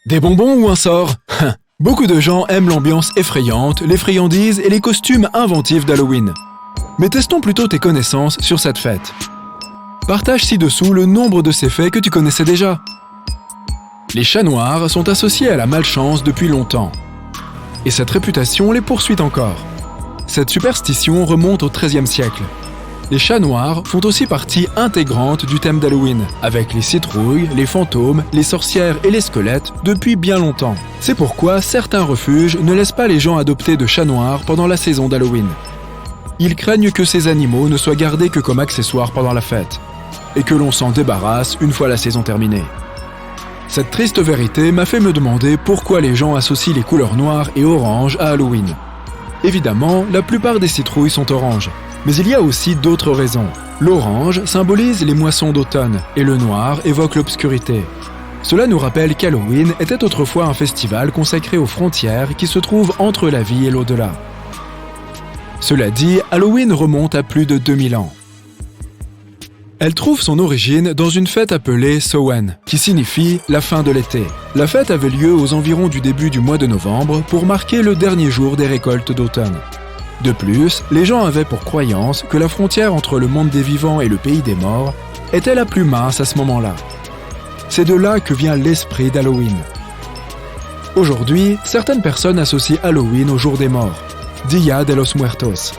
Des bonbons ou un sort? Beaucoup de gens aiment l'ambiance effrayante, les friandises et les costumes inventifs d'Halloween. Mais testons plutôt tes connaissances sur cette fête. Partage ci-dessous le nombre de ces faits que tu connaissais déjà. Les chats noirs sont associés à la malchance depuis longtemps. Et cette réputation les poursuit encore. Cette superstition remonte au XIIIe siècle. Les chats noirs font aussi partie intégrante du thème d'Halloween, avec les citrouilles, les fantômes, les sorcières et les squelettes depuis bien longtemps. C'est pourquoi certains refuges ne laissent pas les gens adopter de chats noirs pendant la saison d'Halloween. Ils craignent que ces animaux ne soient gardés que comme accessoires pendant la fête, et que l'on s'en débarrasse une fois la saison terminée. Cette triste vérité m'a fait me demander pourquoi les gens associent les couleurs noires et oranges à Halloween. Évidemment, la plupart des citrouilles sont oranges. Mais il y a aussi d'autres raisons. L'orange symbolise les moissons d'automne et le noir évoque l'obscurité. Cela nous rappelle qu'Halloween était autrefois un festival consacré aux frontières qui se trouvent entre la vie et l'au-delà. Cela dit, Halloween remonte à plus de 2000 ans. Elle trouve son origine dans une fête appelée Samhain, qui signifie la fin de l'été. La fête avait lieu aux environs du début du mois de novembre pour marquer le dernier jour des récoltes d'automne. De plus, les gens avaient pour croyance que la frontière entre le monde des vivants et le pays des morts était la plus mince à ce moment-là. C'est de là que vient l'esprit d'Halloween. Aujourd'hui, certaines personnes associent Halloween au jour des morts, Dia de los Muertos.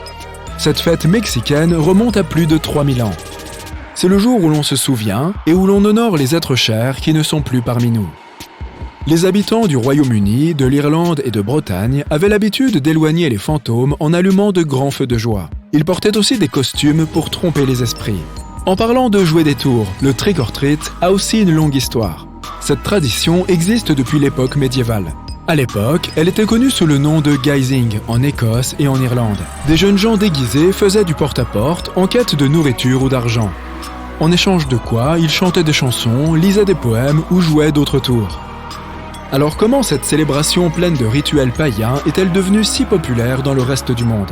Cette fête mexicaine remonte à plus de 3000 ans. C'est le jour où l'on se souvient et où l'on honore les êtres chers qui ne sont plus parmi nous. Les habitants du Royaume-Uni, de l'Irlande et de Bretagne avaient l'habitude d'éloigner les fantômes en allumant de grands feux de joie. Ils portaient aussi des costumes pour tromper les esprits. En parlant de jouer des tours, le trick or treat a aussi une longue histoire. Cette tradition existe depuis l'époque médiévale. À l'époque, elle était connue sous le nom de guising en Écosse et en Irlande. Des jeunes gens déguisés faisaient du porte-à-porte en quête de nourriture ou d'argent. En échange de quoi, ils chantaient des chansons, lisaient des poèmes ou jouaient d'autres tours. Alors comment cette célébration pleine de rituels païens est-elle devenue si populaire dans le reste du monde?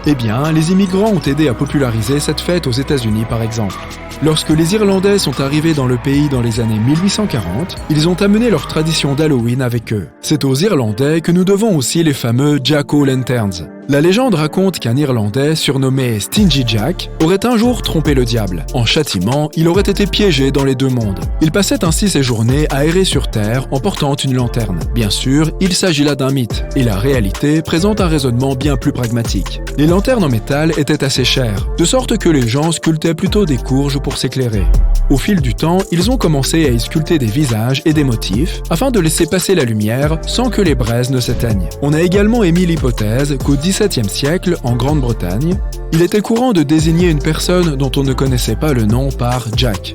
Eh bien, les immigrants ont aidé à populariser cette fête aux États-Unis par exemple. Lorsque les Irlandais sont arrivés dans le pays dans les années 1840, ils ont amené leur tradition d'Halloween avec eux. C'est aux Irlandais que nous devons aussi les fameux Jack-o'-lanterns. La légende raconte qu'un Irlandais surnommé Stingy Jack aurait un jour trompé le diable. En châtiment, il aurait été piégé dans les deux mondes. Il passait ainsi ses journées à errer sur Terre en portant une lanterne. Bien sûr, il s'agit là d'un mythe, et la réalité présente un raisonnement bien plus pragmatique. Les lanternes en métal étaient assez chères, de sorte que les gens sculptaient plutôt des courges pour s'éclairer. Au fil du temps, ils ont commencé à y sculpter des visages et des motifs, afin de laisser passer la lumière sans que les braises ne s'éteignent. On a également émis l'hypothèse qu'au XVIIe siècle, en Grande-Bretagne, il était courant de désigner une personne dont on ne connaissait pas le nom par Jack.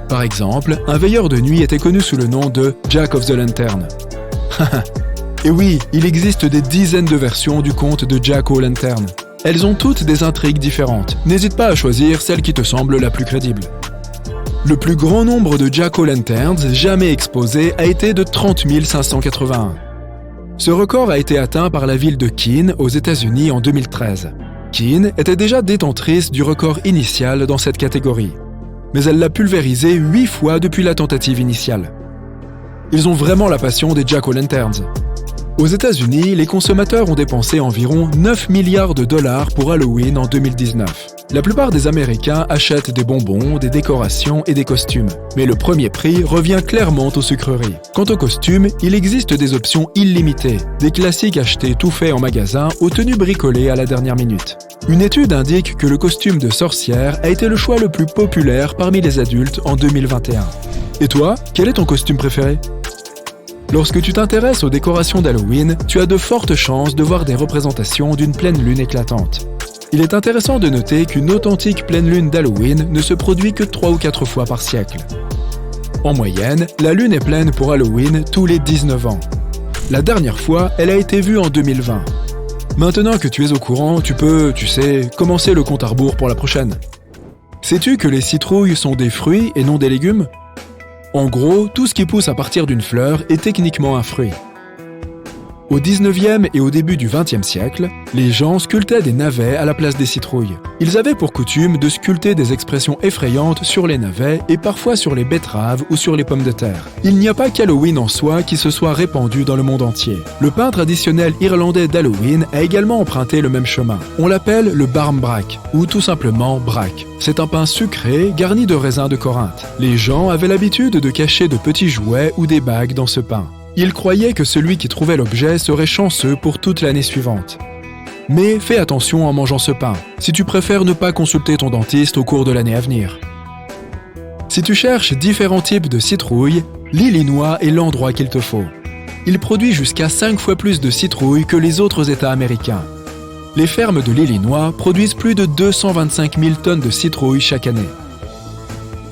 Par exemple, un veilleur de nuit était connu sous le nom de Jack of the Lantern. Et oui, il existe des dizaines de versions du conte de Jack-o'-lantern. Elles ont toutes des intrigues différentes. N'hésite pas à choisir celle qui te semble la plus crédible. Le plus grand nombre de Jack-o'-lanterns jamais exposés a été de 30 581. Ce record a été atteint par la ville de Keene, aux États-Unis en 2013. Keene était déjà détentrice du record initial dans cette catégorie, mais elle l'a pulvérisé 8 fois depuis la tentative initiale. Ils ont vraiment la passion des Jack-o'-lanterns. Aux États-Unis, les consommateurs ont dépensé environ 9 milliards de dollars pour Halloween en 2019. La plupart des Américains achètent des bonbons, des décorations et des costumes. Mais le premier prix revient clairement aux sucreries. Quant aux costumes, il existe des options illimitées, des classiques achetés tout faits en magasin aux tenues bricolées à la dernière minute. Une étude indique que le costume de sorcière a été le choix le plus populaire parmi les adultes en 2021. Et toi, quel est ton costume préféré ? Lorsque tu t'intéresses aux décorations d'Halloween, tu as de fortes chances de voir des représentations d'une pleine lune éclatante. Il est intéressant de noter qu'une authentique pleine lune d'Halloween ne se produit que 3 ou 4 fois par siècle. En moyenne, la lune est pleine pour Halloween tous les 19 ans. La dernière fois, elle a été vue en 2020. Maintenant que tu es au courant, tu peux, commencer le compte à rebours pour la prochaine. Sais-tu que les citrouilles sont des fruits et non des légumes ? En gros, tout ce qui pousse à partir d'une fleur est techniquement un fruit. Au 19e et au début du 20e siècle, les gens sculptaient des navets à la place des citrouilles. Ils avaient pour coutume de sculpter des expressions effrayantes sur les navets et parfois sur les betteraves ou sur les pommes de terre. Il n'y a pas qu'Halloween en soi qui se soit répandu dans le monde entier. Le pain traditionnel irlandais d'Halloween a également emprunté le même chemin. On l'appelle le barmbrack, ou tout simplement brack. C'est un pain sucré garni de raisins de Corinthe. Les gens avaient l'habitude de cacher de petits jouets ou des bagues dans ce pain. Ils croyaient que celui qui trouvait l'objet serait chanceux pour toute l'année suivante. Mais fais attention en mangeant ce pain, si tu préfères ne pas consulter ton dentiste au cours de l'année à venir. Si tu cherches différents types de citrouilles, l'Illinois est l'endroit qu'il te faut. Il produit jusqu'à 5 fois plus de citrouilles que les autres États américains. Les fermes de l'Illinois produisent plus de 225 000 tonnes de citrouilles chaque année.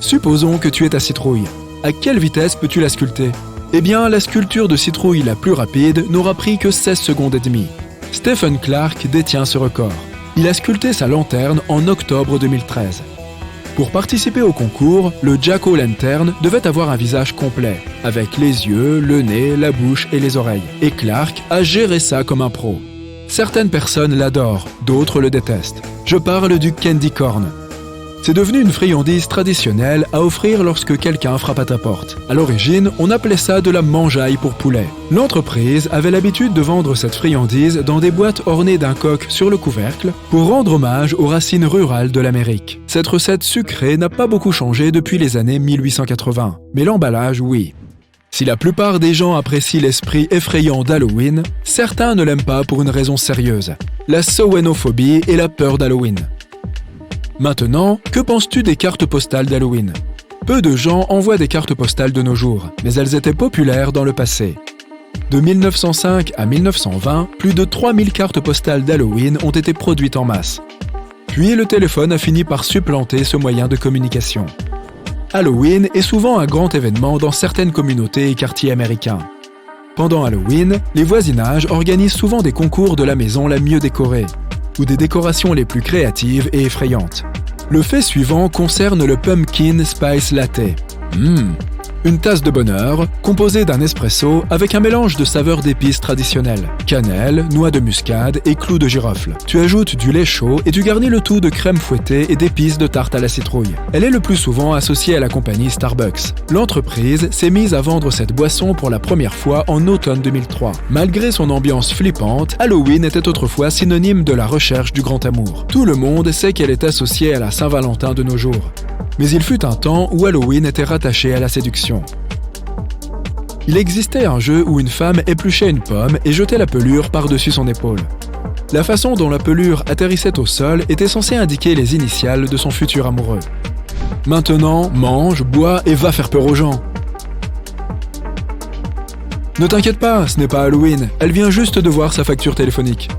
Supposons que tu aies ta citrouille. À quelle vitesse peux-tu la sculpter ? Eh bien, la sculpture de citrouille la plus rapide n'aura pris que 16 secondes et demie. Stephen Clark détient ce record. Il a sculpté sa lanterne en octobre 2013. Pour participer au concours, le Jack-o'-lantern devait avoir un visage complet, avec les yeux, le nez, la bouche et les oreilles. Et Clark a géré ça comme un pro. Certaines personnes l'adorent, d'autres le détestent. Je parle du candy corn. C'est devenu une friandise traditionnelle à offrir lorsque quelqu'un frappe à ta porte. À l'origine, on appelait ça de la mangeaille pour poulet. L'entreprise avait l'habitude de vendre cette friandise dans des boîtes ornées d'un coq sur le couvercle pour rendre hommage aux racines rurales de l'Amérique. Cette recette sucrée n'a pas beaucoup changé depuis les années 1880, mais l'emballage, oui. Si la plupart des gens apprécient l'esprit effrayant d'Halloween, certains ne l'aiment pas pour une raison sérieuse, la sowenophobie et la peur d'Halloween. Maintenant, que penses-tu des cartes postales d'Halloween ? Peu de gens envoient des cartes postales de nos jours, mais elles étaient populaires dans le passé. De 1905 à 1920, plus de 3000 cartes postales d'Halloween ont été produites en masse. Puis le téléphone a fini par supplanter ce moyen de communication. Halloween est souvent un grand événement dans certaines communautés et quartiers américains. Pendant Halloween, les voisinages organisent souvent des concours de la maison la mieux décorée, ou des décorations les plus créatives et effrayantes. Le fait suivant concerne le Pumpkin Spice Latte. Une tasse de bonheur, composée d'un espresso avec un mélange de saveurs d'épices traditionnelles. Cannelle, noix de muscade et clous de girofle. Tu ajoutes du lait chaud et tu garnis le tout de crème fouettée et d'épices de tarte à la citrouille. Elle est le plus souvent associée à la compagnie Starbucks. L'entreprise s'est mise à vendre cette boisson pour la première fois en automne 2003. Malgré son ambiance flippante, Halloween était autrefois synonyme de la recherche du grand amour. Tout le monde sait qu'elle est associée à la Saint-Valentin de nos jours. Mais il fut un temps où Halloween était rattaché à la séduction. Il existait un jeu où une femme épluchait une pomme et jetait la pelure par-dessus son épaule. La façon dont la pelure atterrissait au sol était censée indiquer les initiales de son futur amoureux. Maintenant, mange, bois et va faire peur aux gens. Ne t'inquiète pas, ce n'est pas Halloween, elle vient juste de voir sa facture téléphonique.